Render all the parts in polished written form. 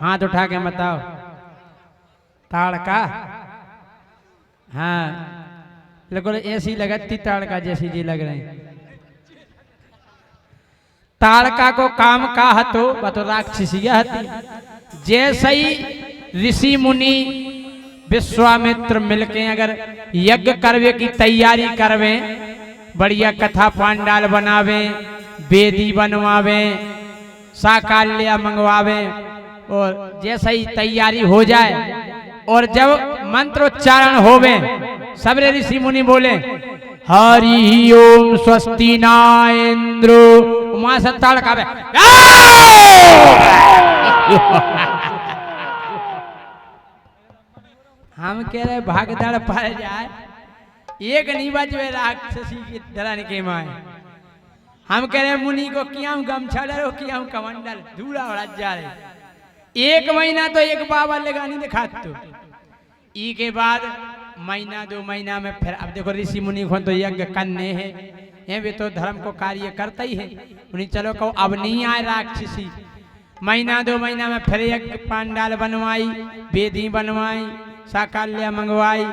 हाथ उठा के बताओ। ताड़का, हाँ बिल्कुल ऐसी लगती ताड़का जैसी जी लग रही। ताड़का को काम का हतो बतो राक्षसिया हती। जैसे ही ऋषि मुनि विश्वामित्र मिलके अगर यज्ञ करवे की तैयारी करवे, बढ़िया कथा पांडाल बनावे, वेदी बनवावे, साकाल्य मंगवावे, और जैसे ही तैयारी हो जाए और जब मंत्रोच्चारण होवे, सबरे ऋषि मुनि बोले हरि ओम स्वस्ति न इंद्रो, वहां से ताड़का हम कह रहे भागदड़ पड़ जाए, एक नहीं बचवे राक्षसी की डरन के माए। हम कह रहे मुनि को किया गमछा डरो, किया कमंडल धूड़ा उड़ा जा रहे। एक महीना तो एक बाबा लगा नहीं दिखा तो ई के बाद महीना 2 महीना में फिर अब देखो ऋषि मुनि को तो यज्ञ करने हैं, वे तो धर्म को कार्य करता ही है। उन्हें चलो कहो अब नहीं आए राक्षसी। महीना 2 महीना में फिर यज्ञ पांडाल बनवाई, वेदी बनवाई, साकाल्य मंगवाई,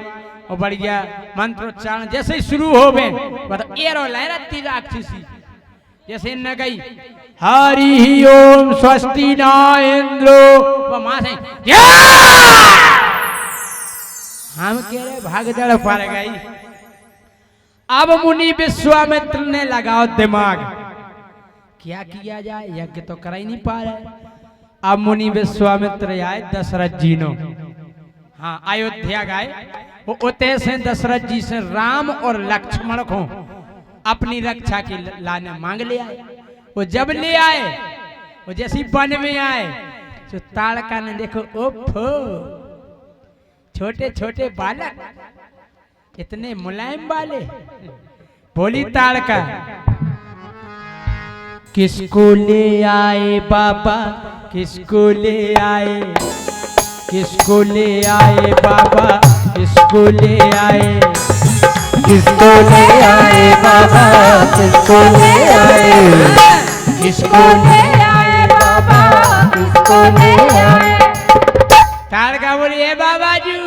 और बढ़िया मंत्रोच्चारण जैसे ही शुरू हो गए मतलब एरो लहरती राक्षसी जैसे न गई हरि ओम स्वस्ति न इंद्रो, वो मां से हम कह रहे भागदड़ पड़ गई। अब मुनि विश्वामित्र ने लगाओ दिमाग, क्या किया जाए, यज्ञ तो कर ही नहीं पा रहे। अब मुनि विश्वामित्र आए दशरथ जी नो, हाँ अयोध्या गए। वो उते से दशरथ जी से राम और लक्ष्मण को अपनी रक्षा की लाने मांग ले आए। वो जब ले आए, वो जैसी वन में आए तो ताड़का ने देखो ओफो छोटे छोटे बालक, इतने मुलायम वाले। बोली ताड़का किसको ले आए बाबा, किसको ले आए, किसको ले आए बाबा, किसको ले आए, किसको ले आए बाबा, किसको ले आए, किसको ले आए बाबा, किसको ले आए। ताड़का बोली ए बाबा जी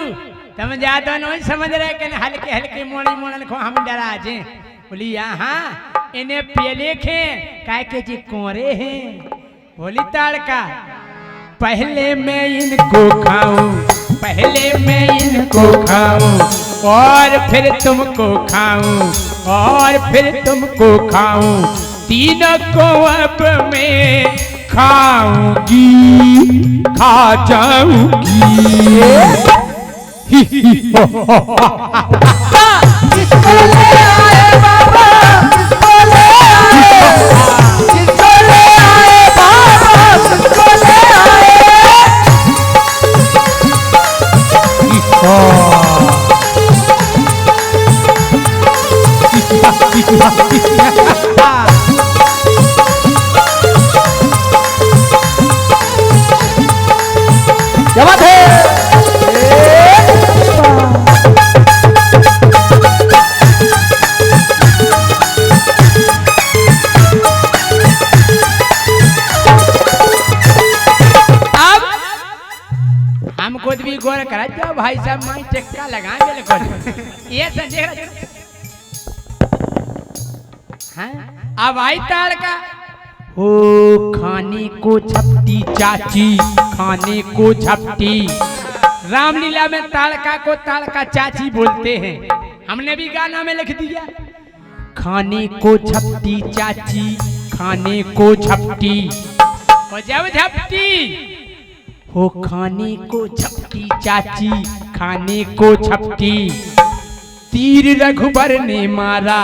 तुम ज्यादा नहीं समझ रहे कि हल्के हल्के मोड़ी मोड़न को हम डरा जे। बोली यहाँ इन्हें पेले खे काय के जी कोरे हैं। बोली ताड़का पहले मैं इनको खाऊं, पहले मैं इनको खाऊं और फिर तुमको खाऊं, और फिर तुमको खाऊं, तीनों को अब मैं खाऊंगी, खा जाऊंगी। किसको ले आए बाबा, किसको ले आए, किसको ले आए बाबा, किसको ले क्या बात है। हम खुद भी गौर करा जाओ भाई साहब माई टिक्का लगा बिल्कुल ये संजय। हाँ अब आई ताड़का हो खाने को झपटी चाची, खाने को झपटी। रामलीला में ताड़का को ताड़का चाची बोलते हैं, हमने भी गाना में लिख दिया खाने को झपटी चाची, खाने को झपटी। और जब झपटी हो खाने को झपटी चाची, खाने को झपटी। तीर रघुबर ने मारा,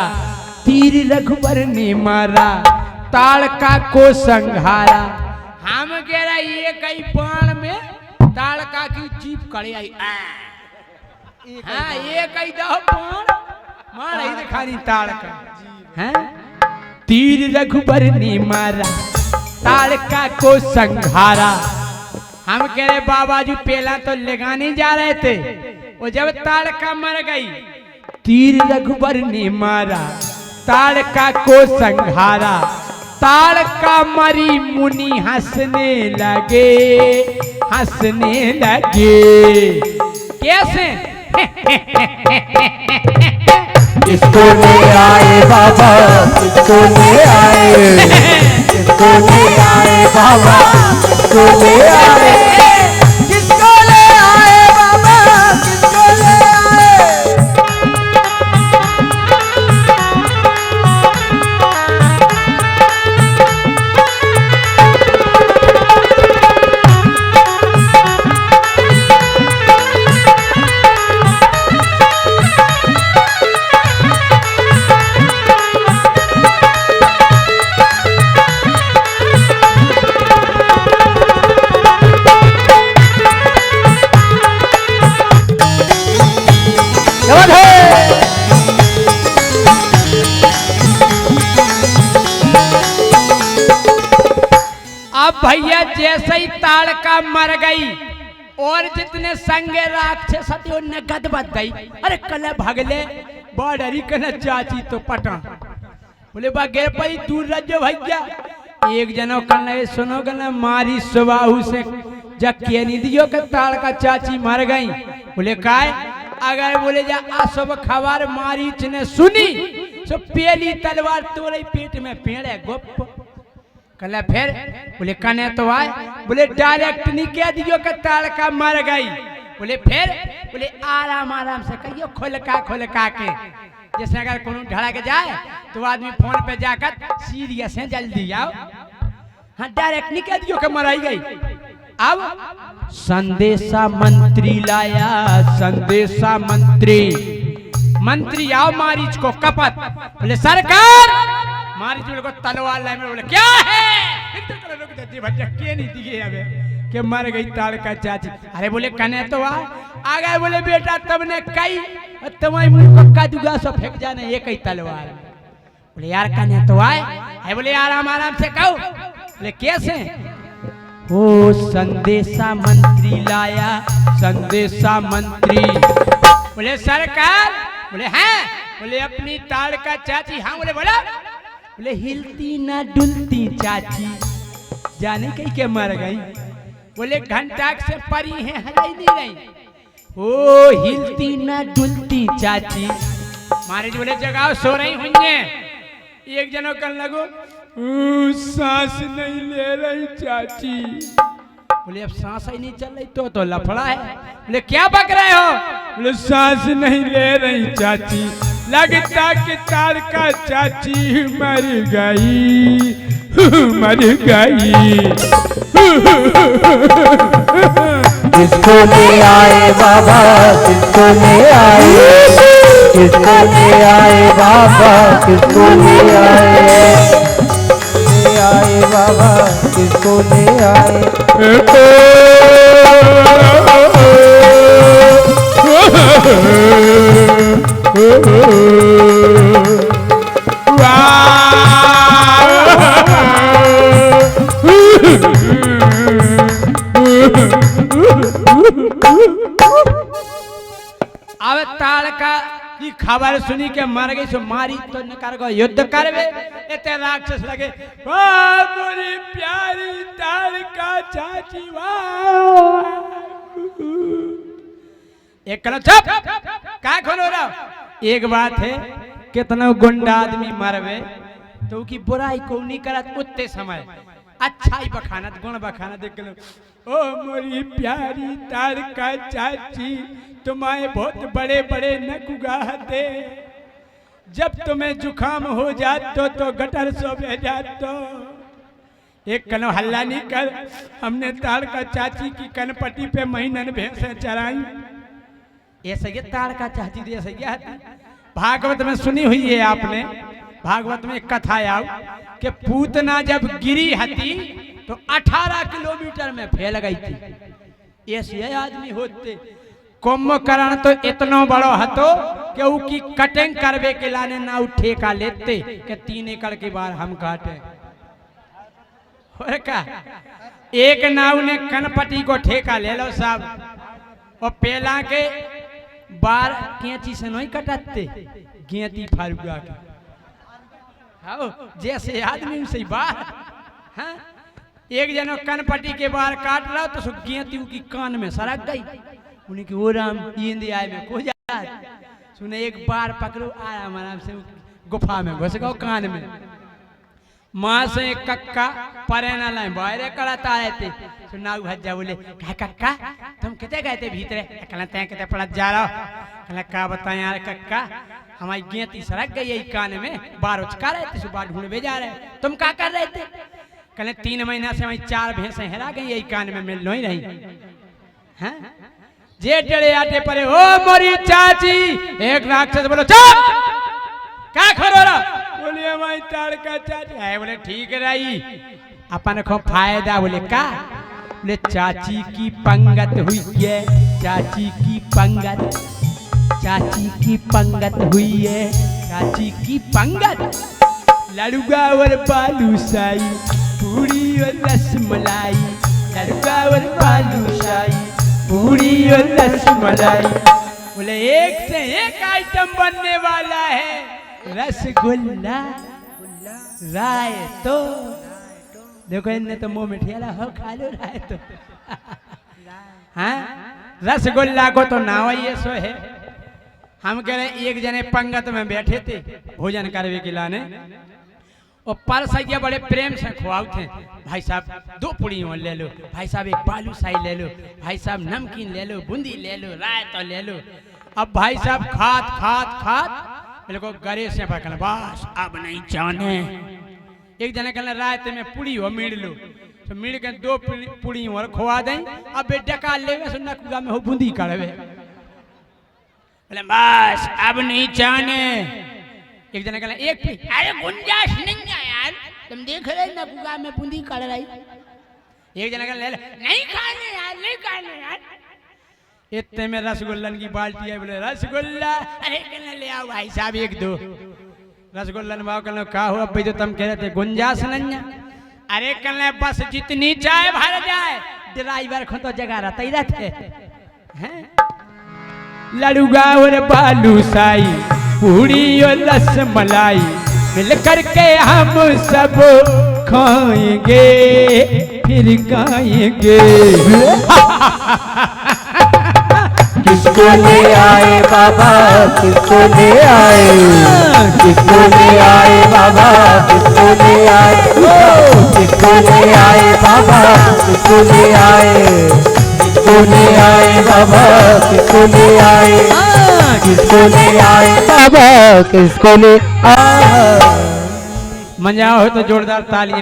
तीर रघुबर ने मारा, ताड़का को संघारा। हम कह रहा ये कई बाण में ताड़का की जीप कड़े आई। हाँ ये कई दो बाण मार ही दिखानी ताड़का। हैं तीर रघुबर ने मारा, ताड़का को संघारा। हम कह रहे बाबा जी पहला तो लगाने जा रहे थे, वो जब ताड़का मर गई, तीर रघुबर ने मारा, ताड़का को संघारा। ताड़का मरी मुनि हंसने लगे, हंसने लगे। कैसे? किसको ले आए बाबा, किसको ले आए, किसको ले आए बाबा, किसको ले आए, किसको ले आए बाबा, किसको ले आए। अब भैया जैसे ही ताड़का मर गई और जितने संगे राक्षस थे उनने गदबद गई। अरे कल भगले बॉर्डरी कन चाची तो पटन बोले बा गिर पई दूर रजो भैया। एक जनो कन सुनो कन मारी सुबाहू से जक्के नहीं दियो के ताड़का चाची मर गई। बोले काय अगर बोले जा असब खबर मारी ने सुनी सो पहली तलवार तोरे पेट में पेड़े गुप कल फिर बोले कने तो आए। बोले डायरेक्ट नहीं कह दियो कि ताड़का मर गई। बोले फिर बोले आराम आराम से कहियो खोलका के जैसे अगर कोनो ढड़ा के जाए तो आदमी फोन पे जाकर सीरियस है जल्दी आओ। हाँ डायरेक्ट नहीं कह दियो कि मराई गई। अब संदेशा मंत्री लाया, संदेशा मंत्री आओ मारीच को कपत। बोले सरकार मारी चूल को तलवार लाए। बोले क्या है? के नहीं दिखे अबे के मर गई ताड़का चाची। अरे बोले कने तो आ गए। बोले बेटा तुमने कई तुम्हारी मुंह को कदुगा सो फेंक जाने एक ही तलवार। बोले यार कने तो आए। है बोले आराम आराम से कहो। बोले कैसे? ओ संदेशा मंत्री लाया, संदेशा मंत्री। बोले सरकार। बोले हैं। बोले अपनी ताड़का चाची। हाँ बोले बोला। बोले हिलती ना डुलती चाची जाने कहीं के मर गई। बोले घंटा से परी है हलाई नहीं रही। ओ हिलती ना डुलती चाची मारे बोले जगह सो रही हुई। एक जनों कर लगो सांस नहीं ले रही चाची। बोले अब सांस ही नहीं चल रही तो लफड़ा है। बोले क्या बक रहे हो? बोले सांस नहीं ले रही चाची, लगता कि ताड़का चाची मर गई, मर गई। किसको ले आए बाबा, किसको ले आए, किसको ले आए बाबा, किसको ले आए बाबा, किसको ले आए। अब ताड़का की खबर सुनी के मर गई सो मारी तो निकर गो युद्ध करवे। इतने राक्षस लगे वाह मोरी प्यारी ताड़का चाची वाह। एक कलो चुप का खोलो रहा। एक बात है कितना गुंडा आदमी मरवे तो की बुराई को नहीं करत उतने समय अच्छाई बखानत गुण बखानत देख लो। ओ मोरी प्यारी ताड़का चाची तुम्हारे बहुत बड़े बड़े नक उगाते, जब तुम्हें जुखाम हो जात तो गटर सो बह जात तो। एक कनो हल्ला नहीं कर। हमने ताड़का चाची की कनपट्टी पे महीनन भैंसें चराई। ऐसे ये ताड़का चाची ऐसे भागवत में सुनी हुई है आपने। भागवत में एक कथा आओ कि पूतना जब गिरी हती तो 18 किलोमीटर में फैल गई थी। ऐसे आदमी होते कुंभकर्ण तो इतना बड़ो हतो कि उसकी कटिंग करवे के लाने ना उठे का लेते कि 3 एकड़ की बार हम काटे। और का एक नाव ने कनपट्टी को ठेका ले लो साहब और पेला के बार कैंची से नहीं कटते गेंती फारुआ के। हाँ जैसे आदमी से बार। हाँ एक जनो कनपट्टी के बाहर काट रहा तो गेंती की कान में सरक गई। उन्हें कि ओ राम इंदिया में को जा सुने एक बार पकड़ो आराम आराम से गुफा में घुस गो कान में। माँ से कक्का परे न लाए बाहर कड़ाता रहते सुनाऊ भज्जा बोले कहा कक्का तुम कितने गए थे भीतरे कहला तय कितने पलट जा रहा कहला का बताएं यार कक्का हमारी गेंती सरक गई यही कान में बार उचका रहे थे सुबह ढूंढ जा रहे तुम क्या कर रहे थे कहले 3 महीना से वही 4 भैंसें हेरा गई यही कान में मिल नहीं रही हैं जे टेढ़े आटे परे ओ मोरी चाची एक राक्षस बोलो चुप क्या खरो रहा बोलिए भाई ताड़का चाची है बोले ठीक रही अपन को फायदा बोले का बोले चाची की पंगत हुई है चाची की पंगत चाची की पंगत हुई है चाची की पंगत लड़ुआ और बालूशाही पूरी और रसमलाई लड़ुआ और बालूशाही पूरी और रसमलाई बोले एक से एक आइटम बनने वाला है रसगुल्ला राय तो देखो इनने तो मुंह में ठेला हो खा लो राय तो हाँ रसगुल्ला को तो नाव ये सो है। हम कह रहे एक जने पंगत में बैठे थे भोजन करवे के लाने और परसैया बड़े प्रेम से खुआऊ थे भाई साहब 2 पूड़ी और ले लो भाई साहब एक बालूशाही ले लो भाई साहब नमकीन ले लो बूंदी ले लो राय तो ले लो। अब भाई साहब खात खात खात मेरे को गरे से पकड़ बस अब नहीं जाने। एक जने कहना रात में पूड़ी हो मीड़ लो तो मीड़ के 2 पूड़ी और खुआ दें अब बेटा का लेवे सुनना कुआ में हो बूंदी कड़वे बोले बस अब नहीं जाने। एक जने कहना एक अरे गुंजाइश नहीं है यार तुम देख रहे ना कुआ में बूंदी कड़ रही। एक जने कहना नहीं खाने यार नहीं खाने यार इतने में रसगुल्लन की बाल्टी है बोले रसगुल्ला अरे कहने ले आओ भाई साहब 1-2 रसगुल्लन भाव कहने का हुआ भाई जो तुम कह रहे थे गुंजाइश नहीं है अरे कहने बस जितनी चाय भर जाए ड्राइवर को तो जगह रहता ही रहते हैं। लड़ुआ और बालूशाही पूरी और रसमलाई मिल करके हम सब खाएंगे फिर गाएंगे। किसको ले आए बाबा किसको ले आए किसको ले आए बाबा किसको ले आए किसको ले आए बाबा किसको ले आए किसको ले आए बाबा किसको ले आए किसको ले आए बाबा किसको ले आए। मजा हो तो जोरदार ताली।